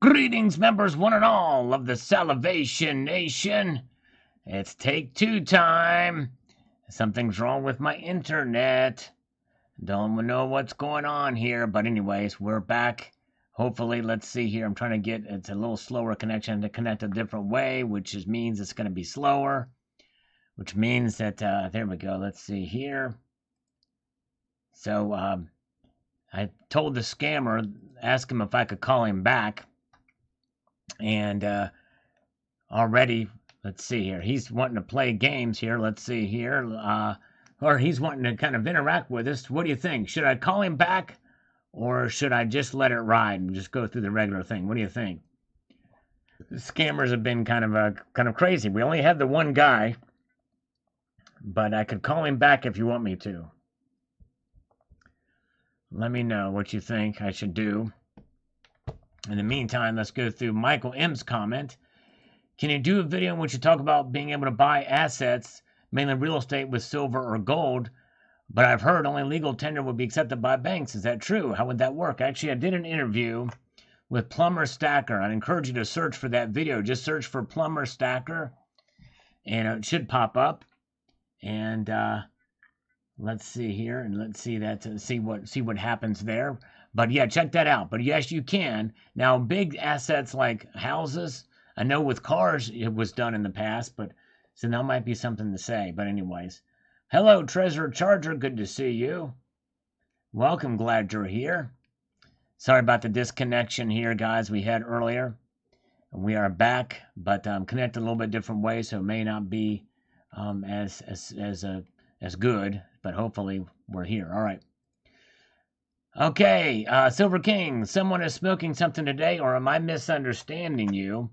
Greetings, members one and all of the Salivation Nation. It's take two time. Something's wrong with my internet. Don't know what's going on here, but anyways, we're back. Hopefully, let's see here. I'm trying to get, it's a little slower connection to connect a different way, which means it's going to be slower, which means that, there we go. Let's see here. So, I told the scammer, ask him if I could call him back. And already, let's see here. He's wanting to play games here. Let's see here. Or he's wanting to kind of interact with us. What do you think? Should I call him back? Or should I just let it ride and just go through the regular thing? What do you think? The scammers have been kind of crazy. We only had the one guy. But I could call him back if you want me to. Let me know what you think I should do. In the meantime, let's go through Michael M's comment. Can you do a video in which you talk about being able to buy assets, mainly real estate, with silver or gold? But I've heard only legal tender would be accepted by banks. Is that true? How would that work? Actually, I did an interview with Plumber Stacker. I'd encourage you to search for that video. Just search for Plumber Stacker, and it should pop up. And let's see here, and let's see that, see what happens there. But yeah, check that out. But yes, you can. Now, big assets like houses, I know with cars it was done in the past, but so that might be something to say. But anyways, hello, Treasure Charger. Good to see you. Welcome. Glad you're here. Sorry about the disconnection here, guys, we had earlier. We are back, but connected a little bit different way, so it may not be as good, but hopefully we're here. All right. Okay, Silver King, someone is smoking something today, or am I misunderstanding you?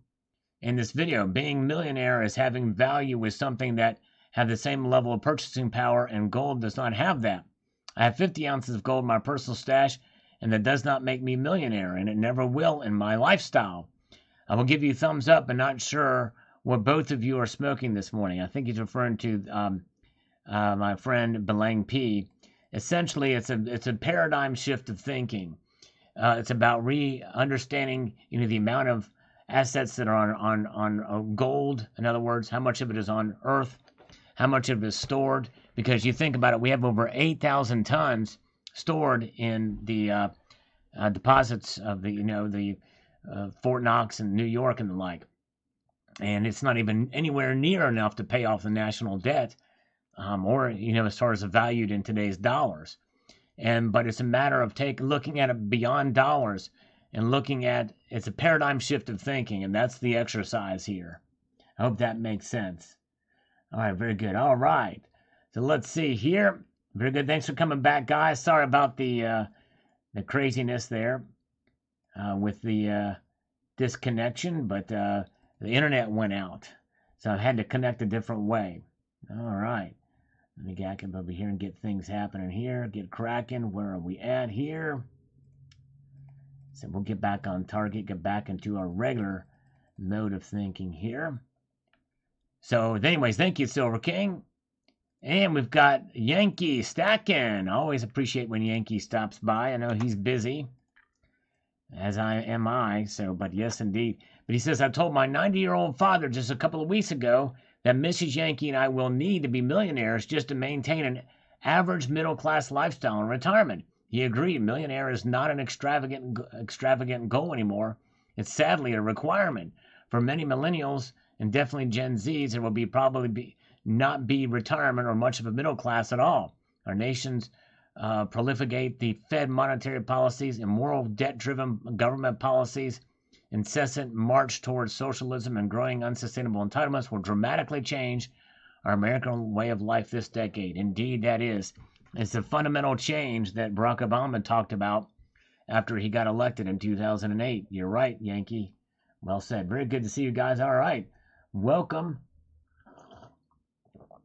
In this video, being millionaire is having value with something that have the same level of purchasing power, and gold does not have that. I have 50 ounces of gold in my personal stash, and that does not make me millionaire, and it never will in my lifestyle. I will give you thumbs up, but not sure what both of you are smoking this morning. I think he's referring to my friend Belang P. Essentially, it's a paradigm shift of thinking. It's about understanding, the amount of assets that are on gold. In other words, how much of it is on Earth, how much of it is stored. Because you think about it, we have over 8,000 tons stored in the deposits of the Fort Knox and New York and the like, and it's not even anywhere near enough to pay off the national debt. Or as far as valued in today's dollars, but it's a matter of looking at it beyond dollars and looking at it's a paradigm shift of thinking, and that's the exercise here. I hope that makes sense. All right, very good. All right, so let's see here. Very good. Thanks for coming back, guys. Sorry about the craziness there with the disconnection, but the internet went out, so I had to connect a different way. All right. Let me get over here and get things happening here. Get cracking. Where are we at here? So we'll get back on target. Get back into our regular mode of thinking here. So anyways, thank you, Silver King. And we've got Yankee stacking. Always appreciate when Yankee stops by. I know he's busy, as am I. So, but yes, indeed. But he says, I told my 90-year-old father just a couple of weeks ago that Mrs. Yankee and I will need to be millionaires just to maintain an average middle-class lifestyle in retirement. He agreed. Millionaire is not an extravagant goal anymore. It's sadly a requirement. For many millennials, and definitely Gen Zs, there will probably not be retirement or much of a middle class at all. Our nations proliferate the Fed monetary policies, immoral debt-driven government policies, incessant march towards socialism, and growing unsustainable entitlements will dramatically change our American way of life this decade. Indeed, that is. It's a fundamental change that Barack Obama talked about after he got elected in 2008. You're right, Yankee. Well said. Very good to see you guys. All right. Welcome.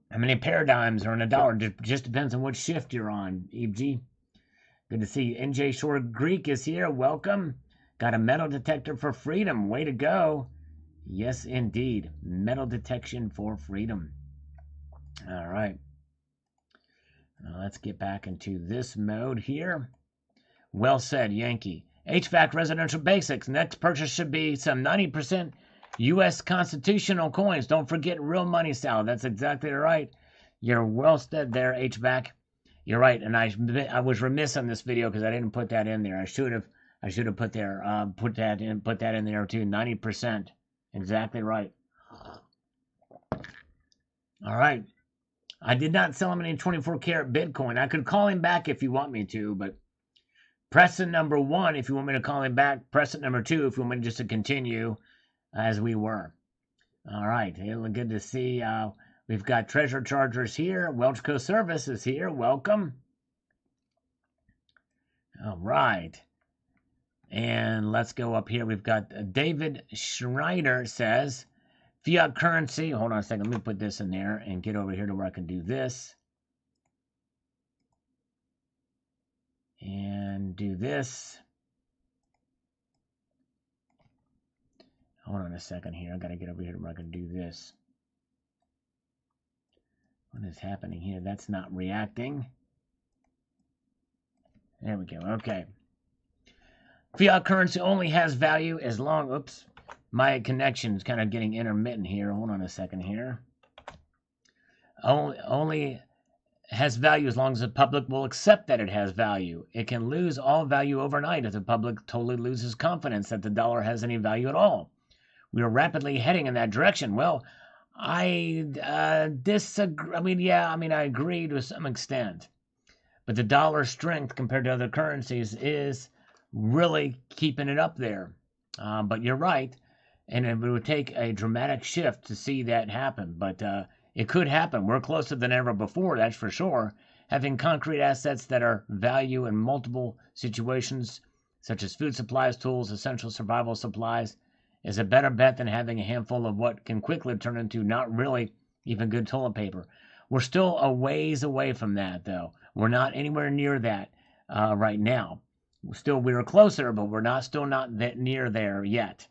How many paradigms are in a dollar? Just depends on what shift you're on, EG. Good to see you. NJ Shore Greek is here. Welcome. Got a metal detector for freedom. Way to go. Yes, indeed. Metal detection for freedom. All right. Now let's get back into this mode here. Well said, Yankee. HVAC residential basics. Next purchase should be some 90% U.S. constitutional coins. Don't forget real money, Sal. That's exactly right. You're well said there, HVAC. You're right, and I was remiss on this video because I didn't put that in there. I should have put that in there too. 90%. Exactly right. All right. I did not sell him any 24 karat Bitcoin. I could call him back if you want me to, but press it number 1 if you want me to call him back. Press it number 2 if you want me just to continue as we were. All right. Good to see. We've got Treasure Chargers here. Welchco Service is here. Welcome. All right. And let's go up here. We've got David Schreider says, fiat currency. Hold on a second. Let me put this in there and get over here to where I can do this. And do this. Hold on a second here. I got to get over here to where I can do this. What is happening here? That's not reacting. There we go. Okay. Fiat currency only has value as long... Oops. My connection is kind of getting intermittent here. Hold on a second here. Only has value as long as the public will accept that it has value. It can lose all value overnight if the public totally loses confidence that the dollar has any value at all. We are rapidly heading in that direction. Well, I disagree. I agree to some extent. But the dollar's strength compared to other currencies is really keeping it up there. But you're right. And it would take a dramatic shift to see that happen. But it could happen. We're closer than ever before, that's for sure. Having concrete assets that are value in multiple situations, such as food supplies, tools, essential survival supplies, is a better bet than having a handful of what can quickly turn into not really even good toilet paper. We're still a ways away from that, though. We're not anywhere near that right now. We were closer, but we're still not that near there yet.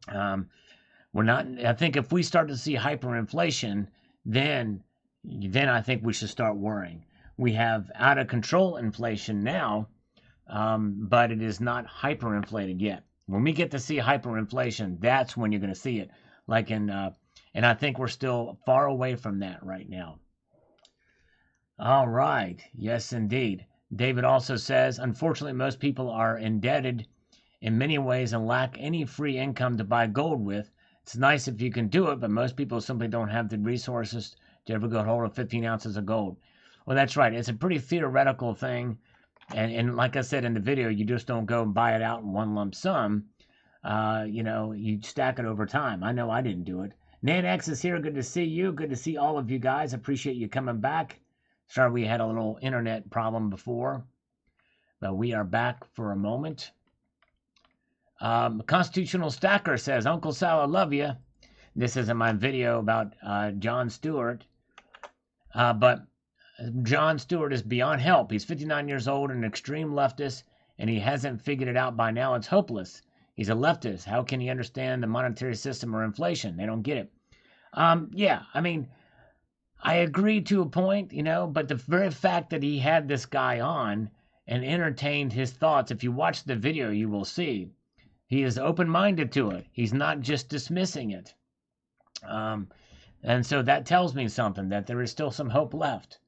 We're not. I think if we start to see hyperinflation, then I think we should start worrying. We have out of control inflation now, but it is not hyperinflated yet. When we get to see hyperinflation, that's when you're going to see it. And I think we're still far away from that right now. All right. Yes, indeed. David also says, unfortunately, most people are indebted in many ways and lack any free income to buy gold with. It's nice if you can do it, but most people simply don't have the resources to ever go hold of 15 ounces of gold. Well, that's right. It's a pretty theoretical thing. And like I said in the video, you just don't go and buy it out in one lump sum. You stack it over time. I know I didn't do it. NanX is here. Good to see you. Good to see all of you guys. Appreciate you coming back. Sorry we had a little internet problem before, but we are back for a moment. Constitutional Stacker says, Uncle Sal, I love you. This isn't my video about Jon Stewart, but Jon Stewart is beyond help. He's 59 years old and an extreme leftist, and he hasn't figured it out by now. It's hopeless. He's a leftist. How can he understand the monetary system or inflation? They don't get it. I agree to a point, but the very fact that he had this guy on and entertained his thoughts, if you watch the video, you will see he is open-minded to it. He's not just dismissing it. And so that tells me something, that there is still some hope left.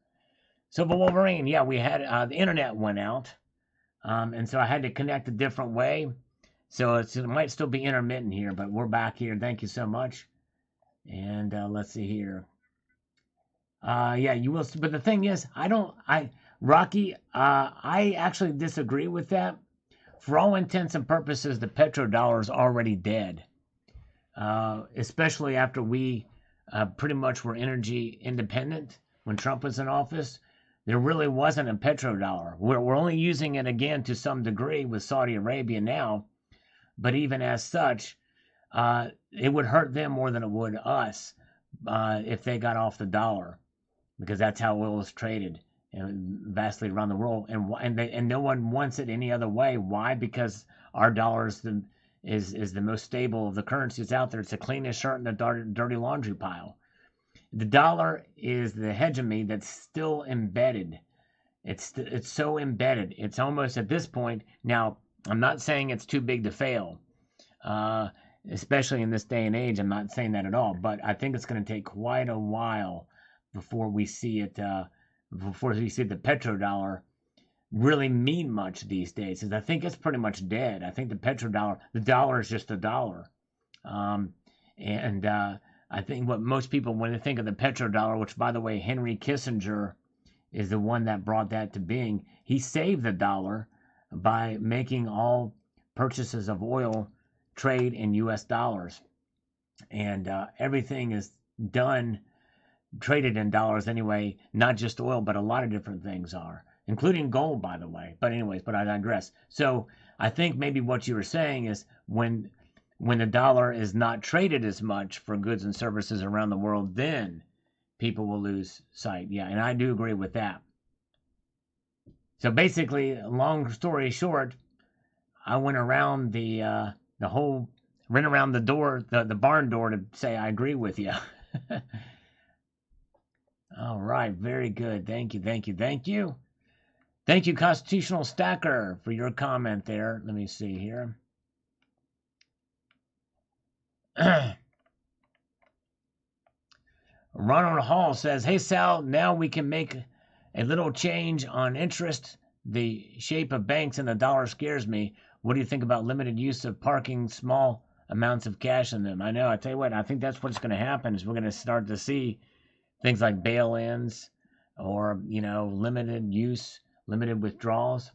Silver Wolverine, yeah, we had, the internet went out. And so I had to connect a different way. So it might still be intermittent here, but we're back here. Thank you so much. And let's see here. Yeah, you will. But the thing is, Rocky, I actually disagree with that. For all intents and purposes, the petrodollar is already dead. Especially after we pretty much were energy independent when Trump was in office. There really wasn't a petrodollar. We're only using it again to some degree with Saudi Arabia now. But even as such, it would hurt them more than it would us if they got off the dollar. Because that's how oil is traded vastly around the world, and no one wants it any other way. Why? Because our dollar is the most stable of the currencies out there. It's the cleanest shirt in the dirty laundry pile. The dollar is the hegemony that's still embedded. It's so embedded. It's almost at this point now. I'm not saying it's too big to fail, uh, especially in this day and age. I'm not saying that at all, but I think it's going to take quite a while before we see it. Before we see the petrodollar really mean much these days, because I think it's pretty much dead. I think the dollar is just a dollar. Um, and I think what most people, when they think of the petrodollar, which by the way, Henry Kissinger is the one that brought that to being, he saved the dollar by making all purchases of oil trade in US dollars. And everything is done, traded in dollars anyway, not just oil, but a lot of different things are, including gold, by the way. But anyways, but I digress. So I think maybe what you were saying is when the dollar is not traded as much for goods and services around the world, then people will lose sight. Yeah, and I do agree with that. So basically, long story short, I went around the barn door to say I agree with you. All right, very good. Thank you, thank you, thank you. Thank you, Constitutional Stacker, for your comment there. Let me see here. Ronald Hall says, hey, Sal, now we can make a little change on interest. The shape of banks and the dollar scares me. What do you think about limited use of parking small amounts of cash in them? I know. I tell you what, I think that's what's going to happen is we're going to start to see things like bail-ins or, limited use, limited withdrawals.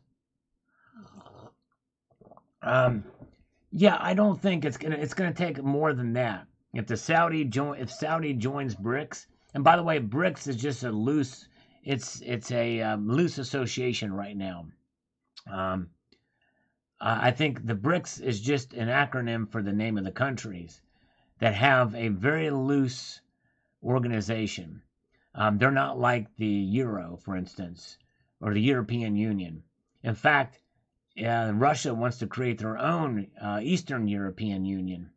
Yeah, I don't think it's gonna take more than that. If Saudi joins BRICS, and by the way, BRICS is just a loose, it's a loose association right now. I think the BRICS is just an acronym for the name of the countries that have a very loose organization. They're not like the Euro, for instance, or the European Union. In fact, Russia wants to create their own Eastern European Union.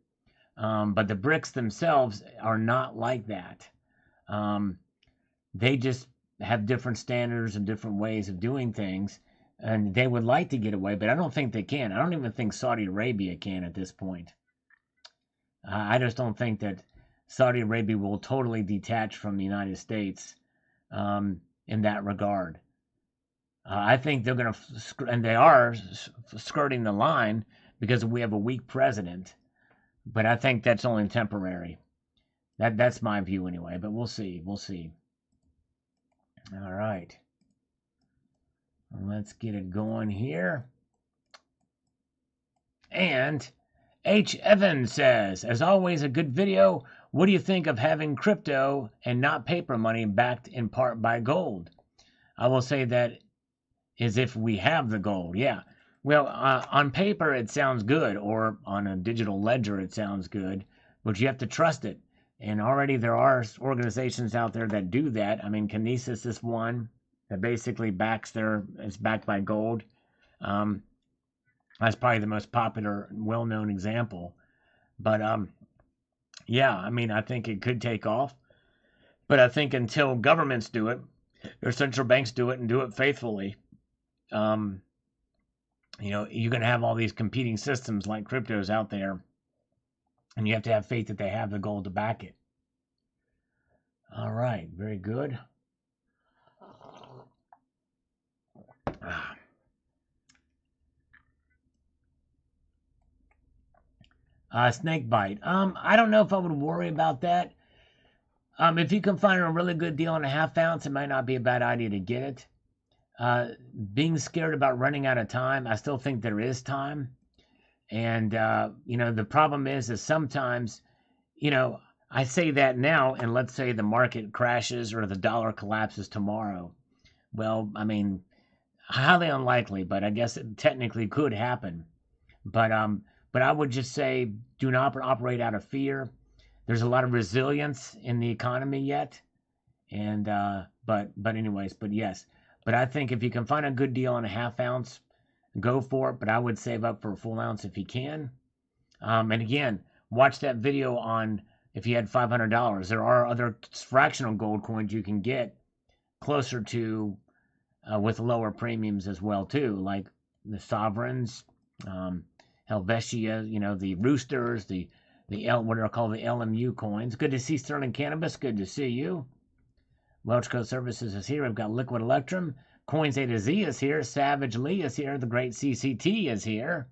But the BRICS themselves are not like that. They just have different standards and different ways of doing things. And they would like to get away, but I don't think they can. I don't even think Saudi Arabia can at this point. I just don't think that Saudi Arabia will totally detach from the United States in that regard. I think they're going to, and they are skirting the line because we have a weak president. But I think that's only temporary. That's my view anyway. But we'll see. We'll see. All right. Let's get it going here. And H. Evans says, as always, a good video. What do you think of having crypto and not paper money backed in part by gold? I will say that is if we have the gold. Yeah. Well, on paper, it sounds good, or on a digital ledger, it sounds good, but you have to trust it. And already there are organizations out there that do that. I mean, Kinesis is one that basically is backed by gold. That's probably the most popular, well-known example. But, yeah, I mean, I think it could take off. But I think until governments do it, or central banks do it and do it faithfully, you're going to have all these competing systems like cryptos out there, and you have to have faith that they have the gold to back it. All right, very good. Snake bite. I don't know if I would worry about that. If you can find a really good deal on a half ounce, it might not be a bad idea to get it. Being scared about running out of time, I still think there is time. And, the problem is sometimes, I say that now, and let's say the market crashes or the dollar collapses tomorrow. Well, I mean, highly unlikely, but I guess it technically could happen. But I would just say do not operate out of fear. There's a lot of resilience in the economy yet. And, but yes. But I think if you can find a good deal on a half ounce, go for it. But I would save up for a full ounce if you can. And again, watch that video on if you had $500. There are other fractional gold coins you can get closer to with lower premiums as well too, like the sovereigns Helvetia, the roosters, what are called the LMU coins. Good to see Sterling Cannabis. Good to see you. Welch Coast Services is here. We've got Liquid Electrum. Coins A to Z is here. Savage Lee is here. The great CCT is here.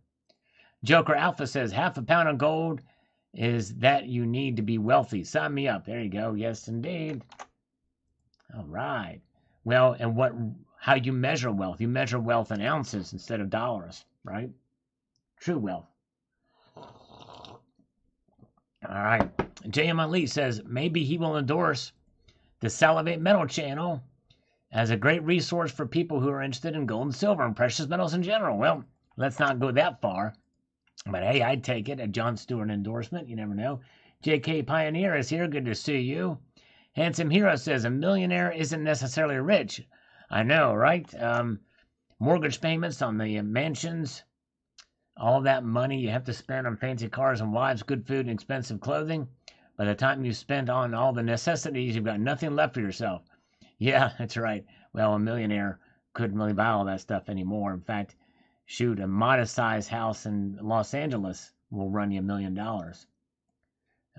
Joker Alpha says, half a pound of gold is that you need to be wealthy. Sign me up. There you go. Yes, indeed. All right. Well, and how you measure wealth. You measure wealth in ounces instead of dollars, right? True wealth. All right. J.M. Ali says, maybe he will endorse the Salivate Metal channel as a great resource for people who are interested in gold and silver and precious metals in general. Well, let's not go that far. But hey, I'd take it. A John Stewart endorsement. You never know. J.K. Pioneer is here. Good to see you. Handsome Hero says, a millionaire isn't necessarily rich. I know, right? Mortgage payments on the mansions, all that money you have to spend on fancy cars and wives, good food, and expensive clothing. By the time you spend on all the necessities, you've got nothing left for yourself. Yeah, that's right. Well, a millionaire couldn't really buy all that stuff anymore. In fact, shoot, a modest-sized house in Los Angeles will run you $1 million. All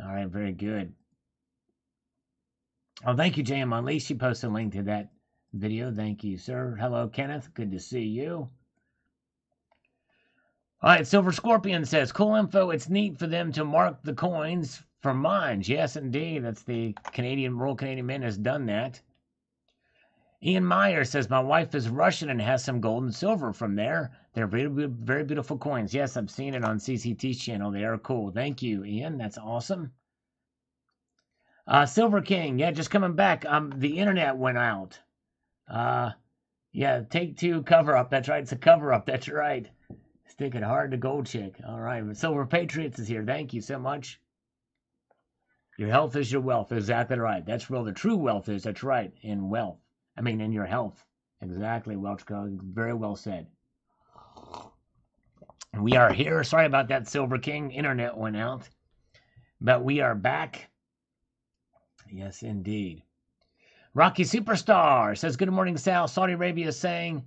right, very good. Oh, thank you, J.M. Unleashed. You posted a link to that video. Thank you, sir. Hello, Kenneth. Good to see you. All right, Silver Scorpion says, cool info. It's neat for them to mark the coins for mines. Yes, indeed. That's the Royal Canadian Mint has done that. Ian Meyer says, my wife is Russian and has some gold and silver from there. They're very, very beautiful coins. Yes, I've seen it on CCT's channel. They are cool. Thank you, Ian. That's awesome. Silver King, yeah, just coming back. The internet went out. Yeah, take two cover up. That's right. It's a cover up. That's right. Stick it hard to Gold Chick. All right. Silver Patriots is here. Thank you so much. Your health is your wealth. Exactly right. That's where the true wealth is. That's right. In wealth. I mean, in your health. Exactly, Welchco. Very well said. We are here. Sorry about that, Silver King. Internet went out. But we are back. Yes, indeed. Rocky Superstar says, good morning, Sal. Saudi Arabia is saying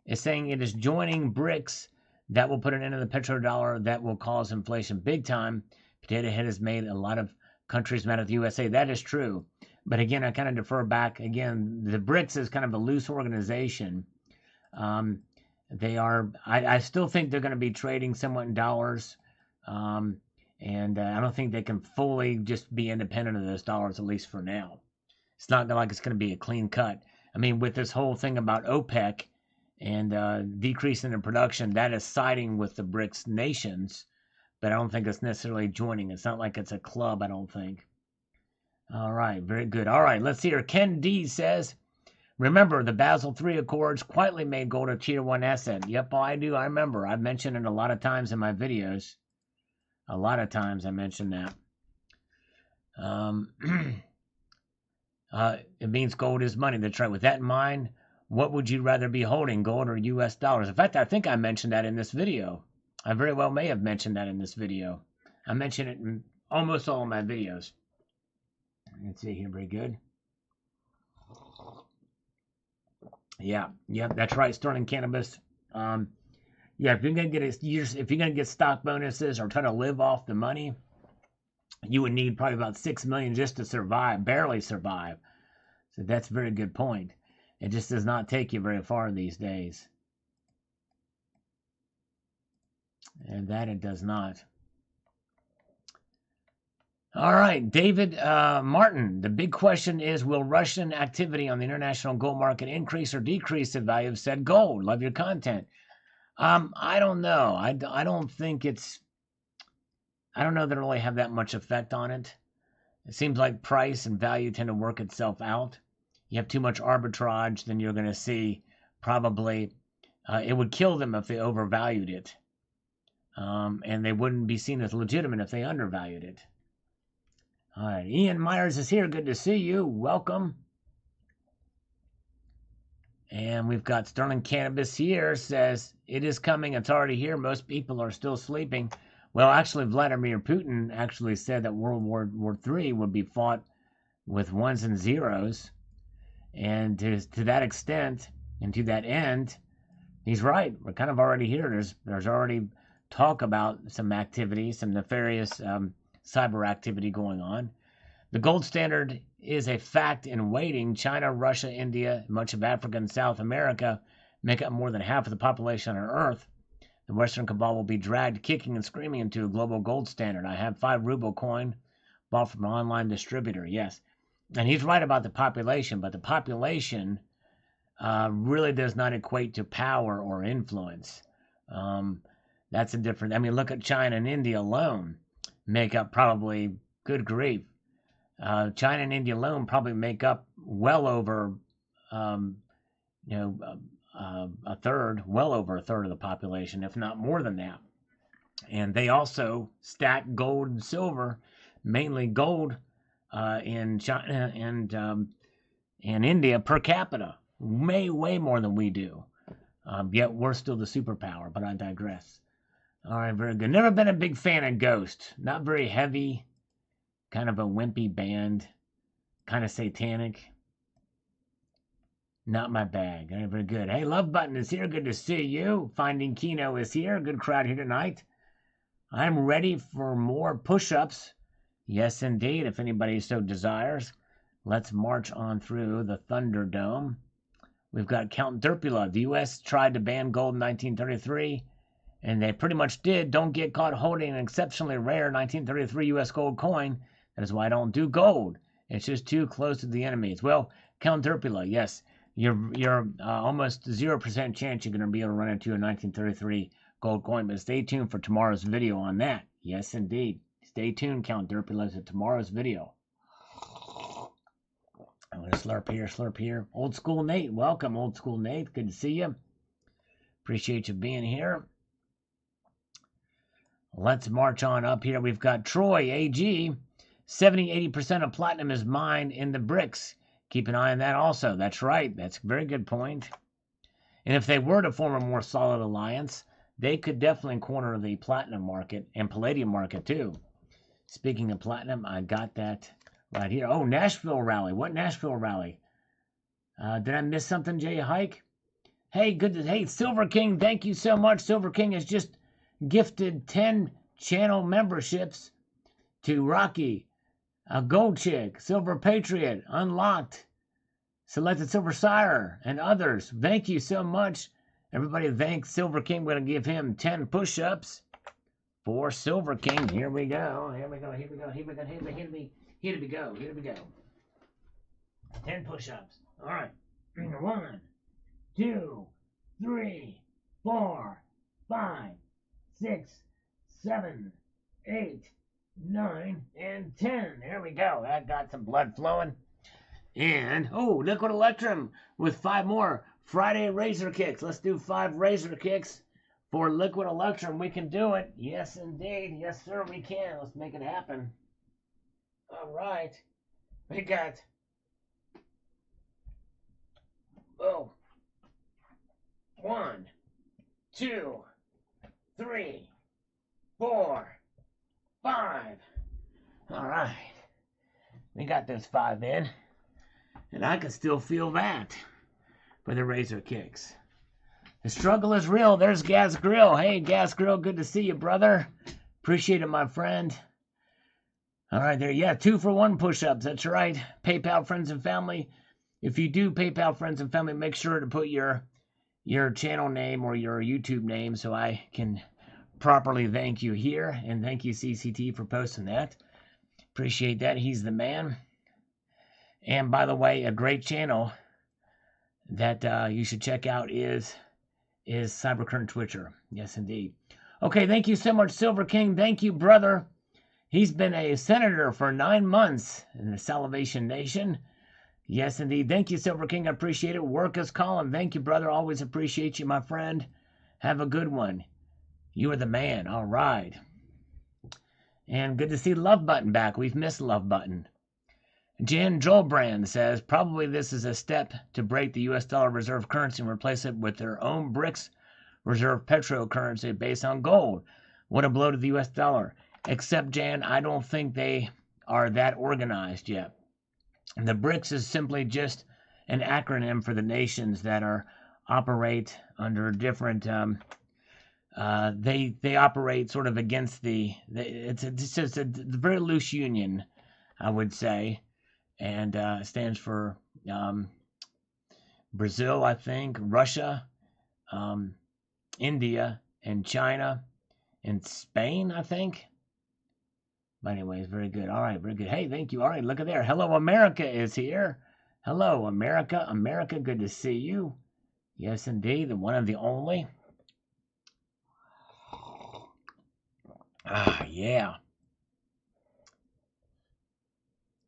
it is joining BRICS. That will put an end to the petrodollar. That will cause inflation big time. Potato Head has made a lot of countries mad at the USA. That is true. But again, I kind of defer back. Again, the BRICS is kind of a loose organization. They are, I still think they're going to be trading somewhat in dollars. And I don't think they can fully just be independent of those dollars, at least for now. It's not like it's going to be a clean cut. I mean, with this whole thing about OPEC and decreasing their production, that is siding with the BRICS nations, but I don't think it's necessarily joining. It's not like it's a club, I don't think. All right, very good. All right, let's see here. Ken D says, remember, the Basel III Accords quietly made gold a Tier 1 asset. Yep, I do. I remember. I've mentioned it a lot of times in my videos. A lot of times I mentioned that. It means gold is money. That's right. With that in mind, what would you rather be holding, gold or U.S. dollars? In fact, I think I mentioned that in this video. I very well may have mentioned that in this video. I mention it in almost all of my videos. Let's see here. Very good. Yeah, that's right. Sterling Cannabis. Yeah, if you're gonna get stock bonuses or try to live off the money, you would need probably about 6 million just to survive, barely survive. So that's a very good point. It just does not take you very far these days. And that it does not. All right, David Martin. The big question is, will Russian activity on the international gold market increase or decrease the value of said gold? Love your content. I don't know. I don't think it's... I don't know that it'll really have that much effect on it. It seems like price and value tend to work itself out. You have too much arbitrage, then you're going to see probably... it would kill them if they overvalued it. And they wouldn't be seen as legitimate if they undervalued it. All right, Ian Myers is here. Good to see you. Welcome. And we've got Sterling Cannabis here. Says, it is coming. It's already here. Most people are still sleeping. Well, actually, Vladimir Putin actually said that World War III would be fought with ones and zeros. And to that extent, and to that end, he's right. We're kind of already here. There's already talk about some activity, some nefarious cyber activity going on. The gold standard is a fact in waiting. China, Russia, India, much of Africa and South America make up more than half of the population on Earth. The Western cabal will be dragged kicking and screaming into a global gold standard. I have 5 ruble coin bought from an online distributor. Yes. And he's right about the population, but the population really does not equate to power or influence. That's a different. I mean, look at China and India alone make up probably, good grief. China and India alone probably make up well over, a third, well over a third of the population, if not more than that. And they also stack gold and silver, mainly gold, in China and India per capita, way more than we do. Yet we're still the superpower, but I digress. All right, very good. Never been a big fan of Ghost. Not very heavy, kind of a wimpy band, kind of satanic. Not my bag. All right, very good. Hey, Love Button is here. Good to see you. Finding Kino is here. Good crowd here tonight. I'm ready for more push-ups. Yes, indeed, if anybody so desires. Let's march on through the Thunderdome. We've got Count Derpula. The U.S. tried to ban gold in 1933, and they pretty much did. Don't get caught holding an exceptionally rare 1933 U.S. gold coin. That is why I don't do gold. It's just too close to the enemies. Well, Count Derpula, yes, you're almost 0% chance you're going to be able to run into a 1933 gold coin, but stay tuned for tomorrow's video on that. Yes, indeed. Stay tuned, Count Derpula, to tomorrow's video. I'm going to slurp here. Old School Nate, welcome, Old School Nate. Good to see you. Appreciate you being here. Let's march on up here. We've got Troy AG. 70-80% of platinum is mined in the BRICS. Keep an eye on that also. That's right. That's a very good point. And if they were to form a more solid alliance, they could definitely corner the platinum market and palladium market too. Speaking of platinum, I got that right here. Oh, Nashville rally. What Nashville rally? Did I miss something, Jay Hike? Hey, hey, Silver King, thank you so much. Silver King has just gifted 10 channel memberships to Rocky, Gold Chick, Silver Patriot, Unlocked, Selected Silver Sire, and others. Thank you so much. Everybody thank Silver King. We're going to give him 10 push-ups for Silver King. Here we go. Here we go. 10 push-ups. All right. 1, 2, 3, 4, 5, 6, 7, 8, 9, and 10. There we go. That got some blood flowing. And, oh, Liquid Electrum with 5 more Friday Razor Kicks. Let's do 5 Razor Kicks for Liquid Electrum. We can do it. Yes, indeed. Yes, sir, we can. Let's make it happen. All right. We got, 1, 2, 3, 4, 5. All right. We got those 5 in. And I can still feel that for the Razor Kicks. The struggle is real. There's Gas Grill. Hey, Gas Grill, good to see you, brother. Appreciate it, my friend. All right, there. Yeah, 2 for 1 push-ups. That's right. PayPal friends and family. If you do PayPal friends and family, make sure to put your channel name or your YouTube name so I can properly thank you here. And thank you, CCT, for posting that. Appreciate that. He's the man. And by the way, a great channel that you should check out is Cybercurrent Twitcher. Yes, indeed. Okay, thank you so much, Silver King. Thank you, brother. He's been a senator for 9 months in the Salivation Nation. Yes, indeed. Thank you, Silver King. I appreciate it. Work is calling. Thank you, brother. Always appreciate you, my friend. Have a good one. You are the man. All right. And good to see Love Button back. We've missed Love Button. Jan Joelbrand says, probably this is a step to break the U.S. dollar reserve currency and replace it with their own BRICS reserve petro currency based on gold. What a blow to the U.S. dollar. Except, Jan, I don't think they are that organized yet. The BRICS is simply just an acronym for the nations that operate under different they operate sort of against it's just a very loose union, I would say, and stands for Brazil, I think, Russia, India, and China, and Spain, I think. But anyways, very good. All right, very good. Hey, thank you. All right, look at there. Hello, America is here. Hello, America. America, good to see you. Yes, indeed, the one and the only. Ah, yeah.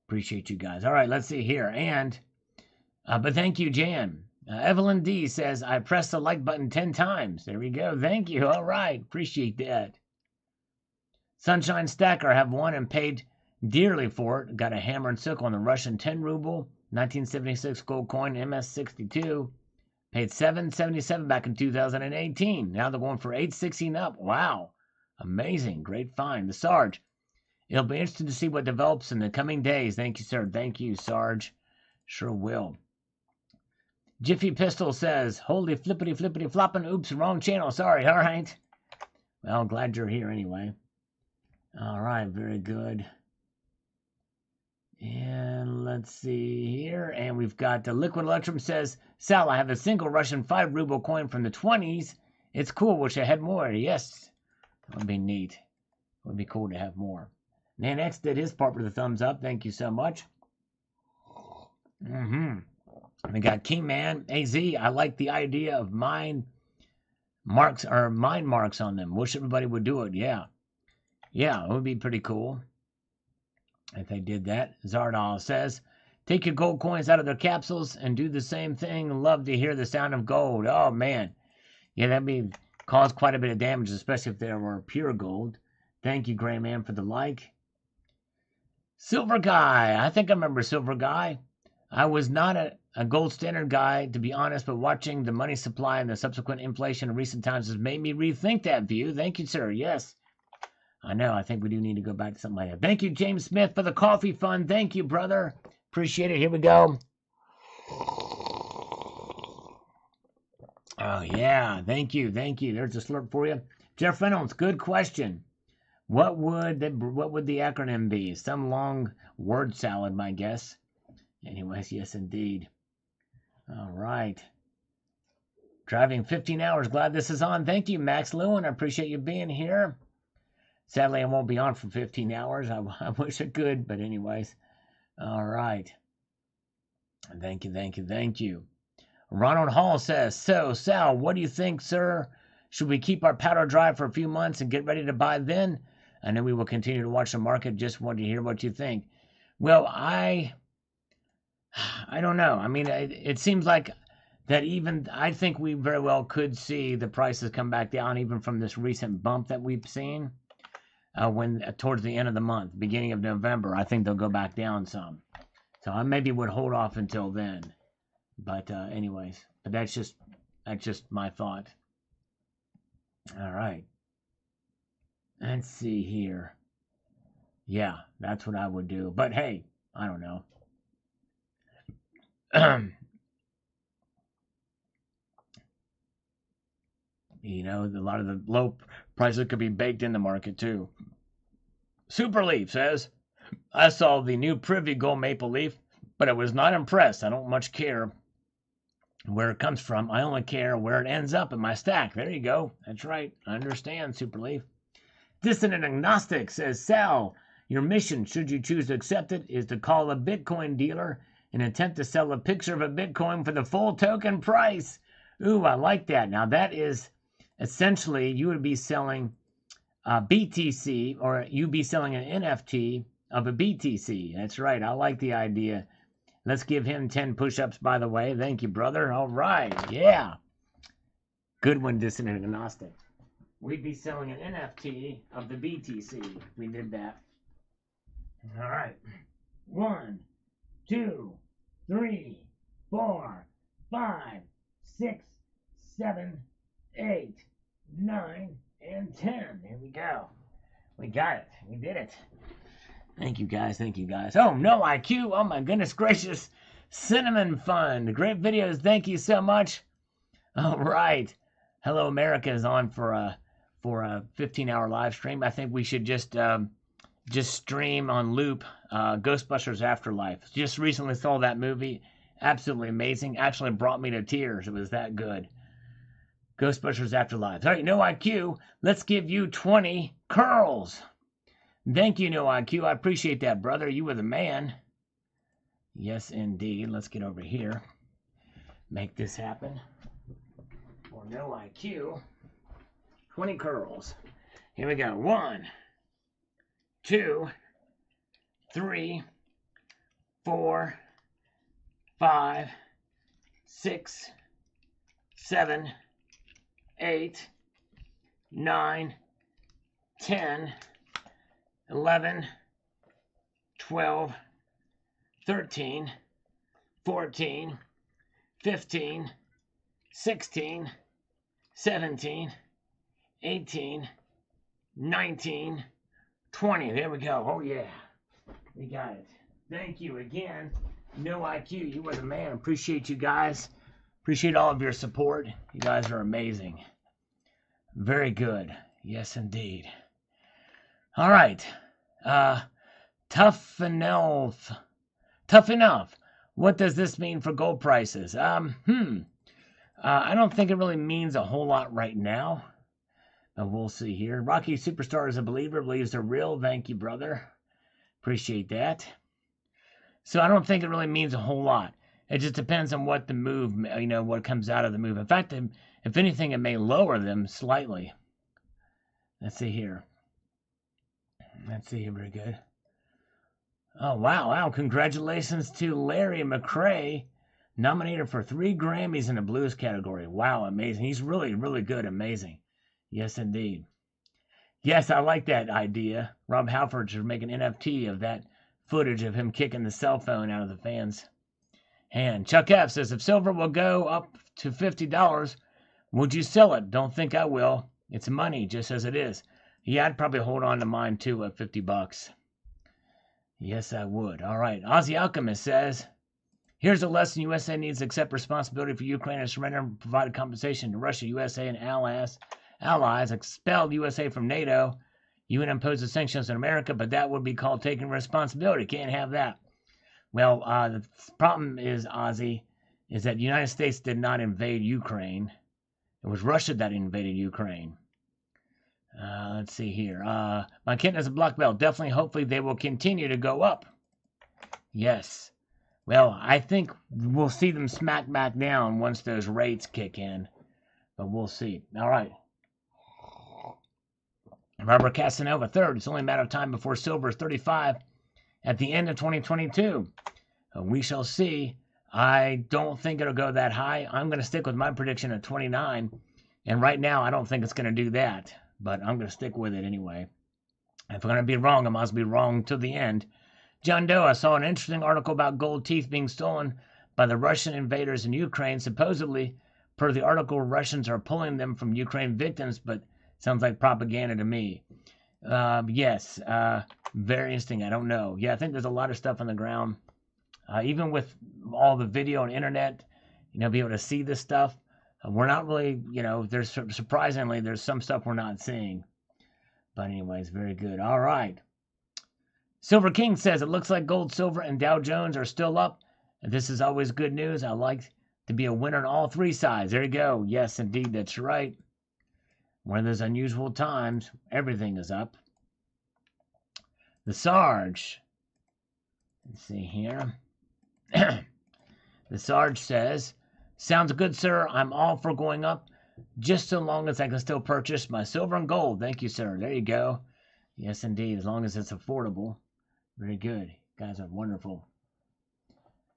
Appreciate you guys. All right, let's see here. And, but thank you, Jan. Evelyn D says, I pressed the like button 10 times. There we go. Thank you. All right. Appreciate that. Sunshine Stacker have won and paid dearly for it. Got a hammer and sickle on the Russian 10 ruble, 1976 gold coin, MS62. Paid $7.77 back in 2018. Now they're going for $8.16 up. Wow. Amazing. Great find. The Sarge. It'll be interesting to see what develops in the coming days. Thank you, sir. Thank you, Sarge. Sure will. Jiffy Pistol says, holy flippity flippity flopping. Oops, wrong channel. Sorry. All right. Well, glad you're here anyway. All right. Very good. And let's see here. And we've got Liquid Electrum says, Sal, I have a single Russian 5 ruble coin from the 20s. It's cool. Wish I had more. Yes. That would be neat. It would be cool to have more. NanX did his part with a thumbs up. Thank you so much. We got Kingman AZ. I like the idea of mind marks on them. Wish everybody would do it. Yeah. Yeah, it would be pretty cool if they did that. Zardal says, take your gold coins out of their capsules and do the same thing. Love to hear the sound of gold. Oh, man. Yeah, that'd be cause quite a bit of damage, especially if they were pure gold. Thank you, Gray Man, for the like. Silver Guy. I think I remember Silver Guy. I was not a gold standard guy, to be honest, but watching the money supply and the subsequent inflation in recent times has made me rethink that view. Thank you, sir. Yes. I know. I think we do need to go back to something like that. Thank you, James Smith, for the coffee fund. Thank you, brother. Appreciate it. Here we go. Oh, yeah. Thank you. Thank you. There's a slurp for you. Jeff Reynolds, good question. What would the acronym be? Some long word salad, my guess. Anyways, yes, indeed. All right. Driving 15 hours. Glad this is on. Thank you, Max Lewin. I appreciate you being here. Sadly, I won't be on for 15 hours. I wish I could, but anyways. All right. Thank you, thank you, thank you. Ronald Hall says, so, Sal, what do you think, sir? Should we keep our powder dry for a few months and get ready to buy then? And then we will continue to watch the market. Just want to hear what you think. Well, I don't know. I mean, it seems like that even, I think we very well could see the prices come back down even from this recent bump that we've seen. When towards the end of the month, beginning of November, I think they'll go back down some. So I maybe would hold off until then. But anyways, but that's just my thought. All right. Let's see here. Yeah, that's what I would do. But hey, I don't know. You know, a lot of the low prices could be baked in the market too. Superleaf says, I saw the new Privy Gold Maple Leaf, but I was not impressed. I don't much care where it comes from. I only care where it ends up in my stack. There you go. That's right. I understand, Superleaf. Dissonant Agnostic says, Sal, your mission, should you choose to accept it, is to call a Bitcoin dealer and attempt to sell a picture of a Bitcoin for the full token price. Ooh, I like that. Now that is essentially, you would be selling BTC, or you'd be selling an NFT of a BTC. That's right. I like the idea. Let's give him 10 push-ups, by the way. Thank you, brother. All right. Yeah. Good one, Dissonant Agnostic. We'd be selling an NFT of the BTC if we did that. All right. 1, 2, 3, 4, 5, 6, 7, 8, 9, and 10. There we go. We got it. We did it. Thank you, guys. Thank you, guys. Oh, no IQ. Oh, my goodness gracious. Cinnamon Fund. Great videos. Thank you so much. All right. Hello America is on for for a 15-hour live stream. I think we should just stream on loop Ghostbusters Afterlife. Just recently saw that movie. Absolutely amazing. Actually brought me to tears. It was that good. Ghostbusters Afterlife. All right, No IQ. Let's give you 20 curls. Thank you, No IQ. I appreciate that, brother. You were the man. Yes, indeed. Let's get over here. Make this happen. For No IQ. 20 curls. Here we go. 1, 2, 3, 4, 5, 6, 7, 8, 9, 10, 11, 12, 13, 14, 15, 16, 17, 18, 19, 20. There we go. Oh, yeah. We got it. Thank you again. No IQ, you were the man. Appreciate you guys. Appreciate all of your support. You guys are amazing. Very good. Yes, indeed. All right. Tough enough. What does this mean for gold prices? I don't think it really means a whole lot right now. We'll see here. Rocky Superstar is a believer, believes they're real. Thank you, brother. Appreciate that. So I don't think it really means a whole lot. It just depends on what the move, what comes out of the move. In fact, if anything, it may lower them slightly. Let's see here. Very good. Oh, wow. Congratulations to Larry McCray, nominated for 3 Grammys in the blues category. Wow, amazing. He's really, really good. Amazing. Yes, indeed. Yes, I like that idea. Rob Halford should make an NFT of that footage of him kicking the cell phone out of the fans' hand. Chuck F says, if silver will go up to $50, would you sell it? Don't think I will. It's money, just as it is. Yeah, I'd probably hold on to mine too at $50. Yes, I would. All right. Aussie Alchemist says, here's a lesson USA needs to accept responsibility for Ukraine and surrender and provide compensation to Russia, USA, and allies. Expelled USA from NATO. UN imposes sanctions on America, but that would be called taking responsibility. Can't have that. Well, the problem is, Ozzy, is that the United States did not invade Ukraine. It was Russia that invaded Ukraine. Let's see here. My kitten is a black belt. Definitely, hopefully, they will continue to go up. Yes. Well, I think we'll see them smack back down once those rates kick in. But we'll see. All right. Robert Casanova, third. It's only a matter of time before silver is 35 at the end of 2022. We shall see. I don't think it'll go that high. I'm going to stick with my prediction at 29. And right now, I don't think it's going to do that. But I'm going to stick with it anyway. If I'm going to be wrong, I must be wrong till the end. John Doe, I saw an interesting article about gold teeth being stolen by the Russian invaders in Ukraine. Supposedly, per the article, Russians are pulling them from Ukraine victims, but sounds like propaganda to me. Yes, very interesting. I don't know. Yeah, I think there's a lot of stuff on the ground. Even with all the video and internet, be able to see this stuff. We're not really, surprisingly, there's some stuff we're not seeing. But anyways, very good. All right. Silver King says, it looks like gold, silver, and Dow Jones are still up. And this is always good news. I like to be a winner on all 3 sides. There you go. Yes, indeed, that's right. One of those unusual times, everything is up. The Sarge. Let's see here. The Sarge says, sounds good, sir. I'm all for going up, just so long as I can still purchase my silver and gold. Thank you, sir. There you go. Yes, indeed, as long as it's affordable. Very good. You guys are wonderful.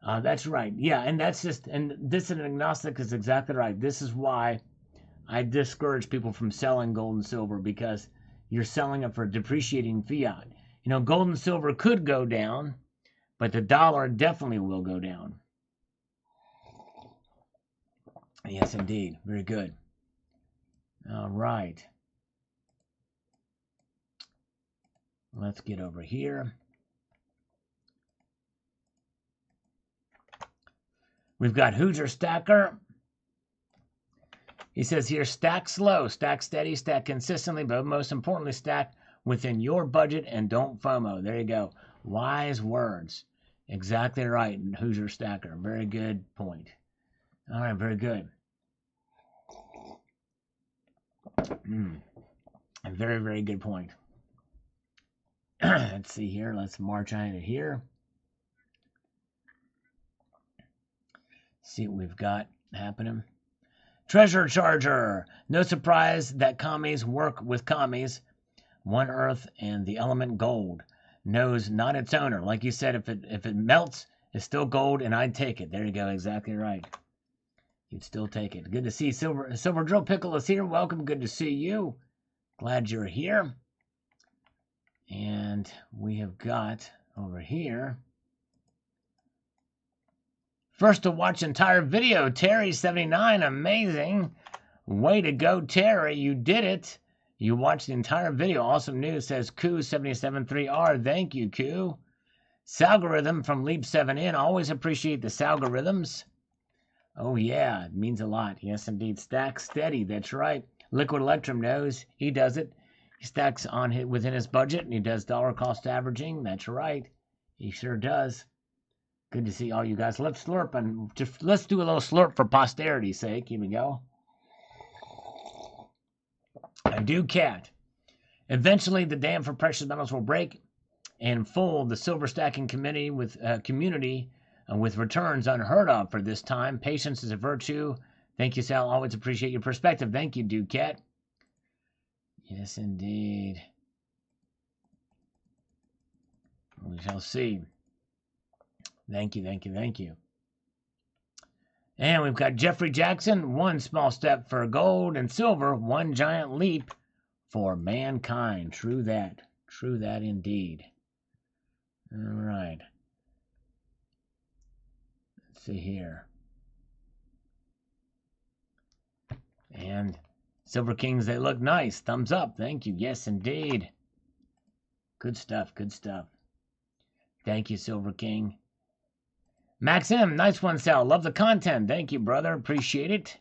That's right. Yeah, and this is an agnostic is exactly right. This is why I discourage people from selling gold and silver, because you're selling it for depreciating fiat. Gold and silver could go down, but the dollar definitely will go down. Yes, indeed. Very good. All right. Let's get over here. We've got Hoosier Stacker. He says here, stack slow, stack steady, stack consistently, but most importantly, stack within your budget and don't FOMO. There you go. Wise words. Exactly right. And who's your stacker? Very good point. All right, very good. A very, very good point. Let's see here. Let's march on it here. See what we've got happening. Treasure Charger. No surprise that commies work with commies. One Earth and the element gold. Knows not its owner. Like you said, if it melts, it's still gold, and I'd take it. There you go. Exactly right. You'd still take it. Good to see Silver Drill Pickle is here. Welcome. Good to see you. Glad you're here. And we have got over here. First to watch entire video, Terry79. Amazing. Way to go, Terry. You did it. You watched the entire video. Awesome news, says Koo773R. Thank you, Koo. Salgorithm from Leap7In. Always appreciate the Salgorithms. Oh, yeah. It means a lot. Yes, indeed. Stack steady. That's right. Liquid Electrum knows. He does it. He stacks on within his budget, and he does dollar cost averaging. That's right. He sure does. Good to see all you guys. Let's slurp and let's do a little slurp for posterity's sake. Here we go. I do cat. Eventually, the dam for precious metals will break in full. The silver stacking community with returns unheard of for this time. Patience is a virtue. Thank you, Sal. Always appreciate your perspective. Thank you, Dude Cat. Yes, indeed. We shall see. Thank you, thank you, thank you. And we've got Jeffrey Jackson. One small step for gold and silver. One giant leap for mankind. True that. True that indeed. All right. Let's see here. And Silver Kings, they look nice. Thumbs up. Thank you. Yes, indeed. Good stuff. Good stuff. Thank you, Silver King. Max M, nice one, Sal. Love the content. Thank you, brother. Appreciate it.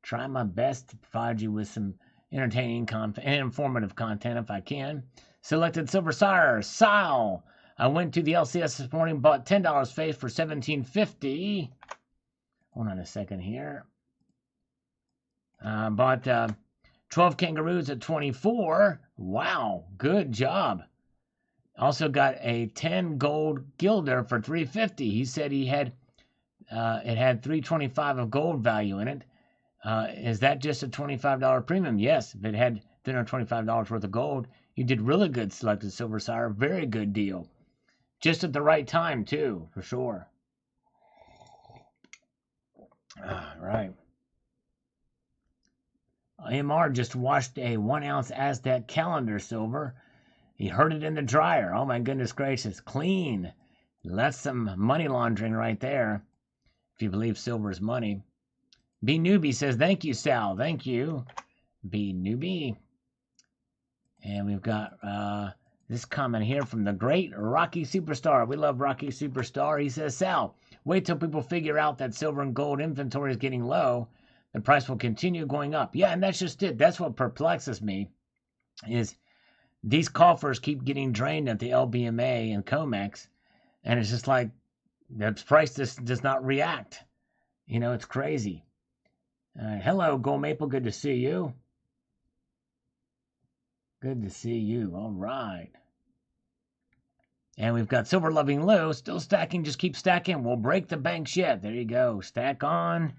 Try my best to provide you with some entertaining and informative content if I can. Selected Silver Sire, Sal. I went to the LCS this morning, bought $10 face for $17.50. Hold on a second here. Bought 12 kangaroos at 24. Wow, good job. Also got a 10 gold gilder for $3.50. He said he had it had $3.25 of gold value in it. Is that just a $25 premium? Yes, if it had $325 worth of gold, you did really good, Selected Silver Sire. Very good deal. Just at the right time, too, for sure. All right. MR just washed a 1 ounce Aztec calendar silver. He heard it in the dryer. Oh, my goodness gracious. Clean. That's some money laundering right there, if you believe silver is money. B Newbie says, thank you, Sal. Thank you, B Newbie. And we've got this comment here from the great Rocky Superstar. We love Rocky Superstar. He says, Sal, wait till people figure out that silver and gold inventory is getting low. The price will continue going up. Yeah, and that's just it. That's what perplexes me, is these coffers keep getting drained at the LBMA and COMEX, and it's just like the price just does not react. You know, it's crazy. Hello, Gold Maple. Good to see you. Good to see you. All right. And we've got Silver Loving Lou still stacking. Just keep stacking. We'll break the banks yet. There you go. Stack on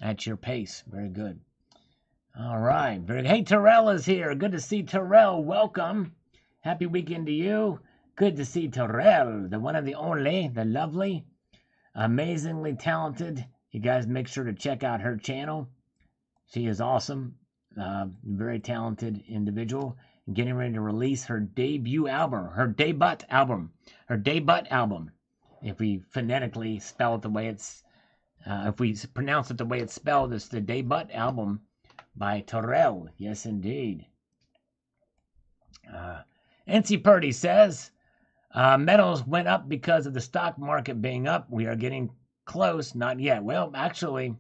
at your pace. Very good. All right. Very good. Hey, Terrell is here. Good to see Terrell. Welcome. Happy weekend to you. Good to see Terrell, the one and the only, the lovely, amazingly talented. You guys make sure to check out her channel. She is awesome. Very talented individual. Getting ready to release her debut album. Her debut album. Her debut album. If we phonetically spell it the way it's, if we pronounce it the way it's spelled, it's the debut album by Terrell. Yes, indeed. NC Purdy says, metals went up because of the stock market being up. We are getting close. Not yet. Well, actually,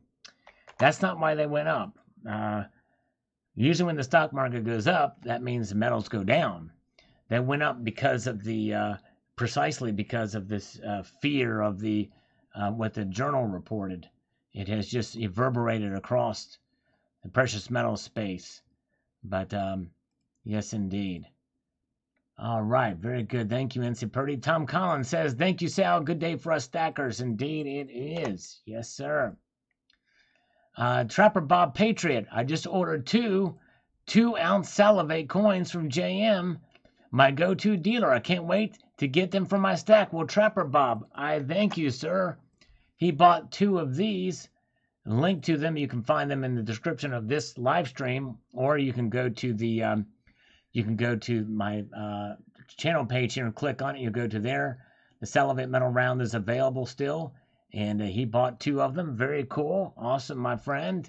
that's not why they went up. usually when the stock market goes up, that means the metals go down. They went up because of the precisely because of this fear of the what the journal reported. It has just reverberated across the precious metal space. But yes, indeed. All right, very good. Thank you, NC Purdy. Tom Collins says, "Thank you, Sal. Good day for us stackers." Indeed, it is. Yes, sir. Trapper Bob Patriot. I just ordered two 2-ounce Salivate coins from JM, my go-to dealer. I can't wait to get them from my stack. Well, Trapper Bob, I thank you, sir. He bought 2 of these. Link to them, you can find them in the description of this live stream, or you can go to the my channel page here and click on it. You go to there. The Salivate Metal Round is available still, and he bought 2 of them. Very cool. Awesome, my friend.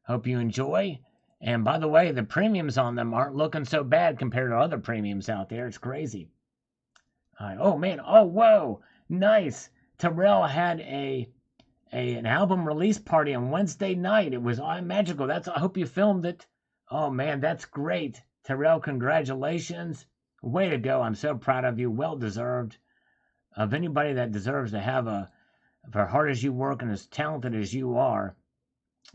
Hope you enjoy. And by the way, the premiums on them aren't looking so bad compared to other premiums out there. It's crazy. Oh, man. Oh, whoa. Nice. Terrell had an album release party on Wednesday night. It was magical. I hope you filmed it. Oh, man, that's great. Terrell, congratulations. Way to go. I'm so proud of you. Well deserved. Of anybody that deserves to have for hard as you work and as talented as you are,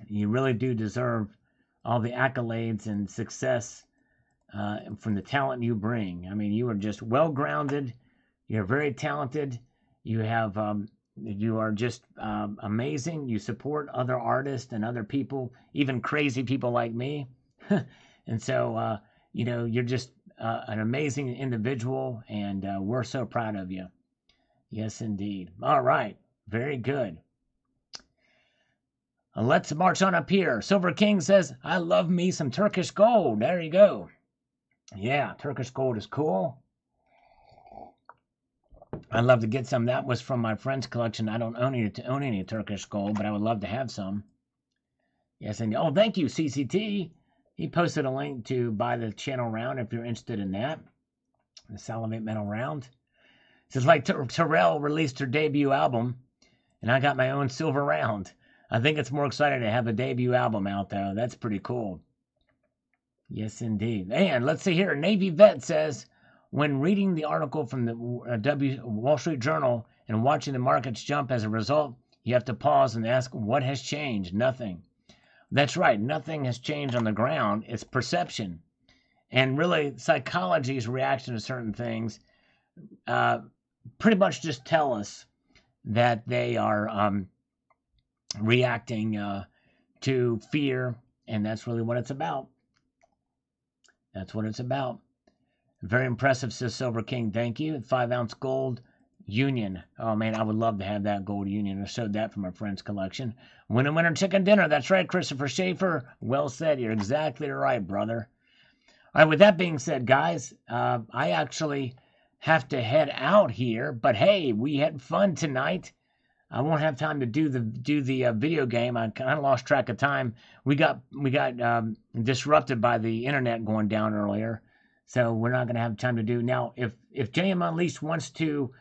you really do deserve all the accolades and success from the talent you bring. I mean, you are just well-grounded. You're very talented. You are just amazing. You support other artists and other people, even crazy people like me. And so, you're just an amazing individual, and we're so proud of you. Yes, indeed. All right. Very good. Let's march on up here. Silver King says, "I love me some Turkish gold." There you go. Yeah, Turkish gold is cool. I'd love to get some. That was from my friend's collection. I don't own any Turkish gold, but I would love to have some. Yes, and oh, thank you, CCT. He posted a link to buy the channel round if you're interested in that. The Salivate Metal Round. It says, like Terrell released her debut album, and I got my own silver round. I think it's more exciting to have a debut album out, though. That's pretty cool. Yes, indeed. And let's see here. Navy Vet says, when reading the article from the Wall Street Journal and watching the markets jump as a result, you have to pause and ask, what has changed? Nothing. That's right. Nothing has changed on the ground. It's perception. And really, psychology's reaction to certain things pretty much just tell us that they are reacting to fear, and that's really what it's about. That's what it's about. Very impressive, says Silver King. Thank you. 5-ounce gold union. Oh, man, I would love to have that gold union. I showed that from my friend's collection. Winner chicken dinner. That's right, Christopher Schaefer. Well said. You're exactly right, brother. All right, with that being said, guys, I actually have to head out here, but hey, we had fun tonight. I won't have time to do the video game. I kind of lost track of time. We got disrupted by the internet going down earlier, so we're not going to have time to do now. If JM Unleashed wants to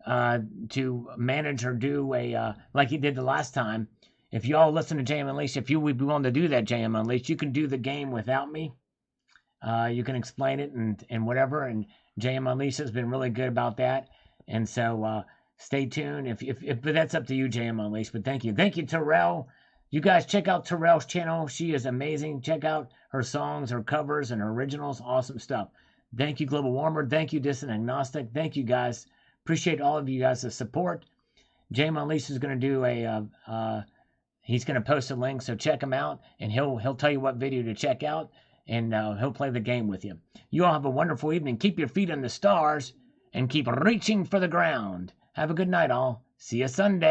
manage or do a like he did the last time, if you all listen to JM Unleashed, if you would be willing to do that, JM Unleashed, you can do the game without me. You can explain it and whatever. And JM Unleashed has been really good about that, and so. Stay tuned. But that's up to you, JM Unleashed. But thank you, Terrell. You guys check out Terrell's channel. She is amazing. Check out her songs, her covers, and her originals. Awesome stuff. Thank you, Global Warmer. Thank you, Distant Agnostic. Thank you, guys. Appreciate all of you guys' support. JM Unleashed is going to do he's going to post a link, so check him out, and he'll tell you what video to check out, and he'll play the game with you. You all have a wonderful evening. Keep your feet on the stars, and keep reaching for the ground. Have a good night, all. See you Sunday.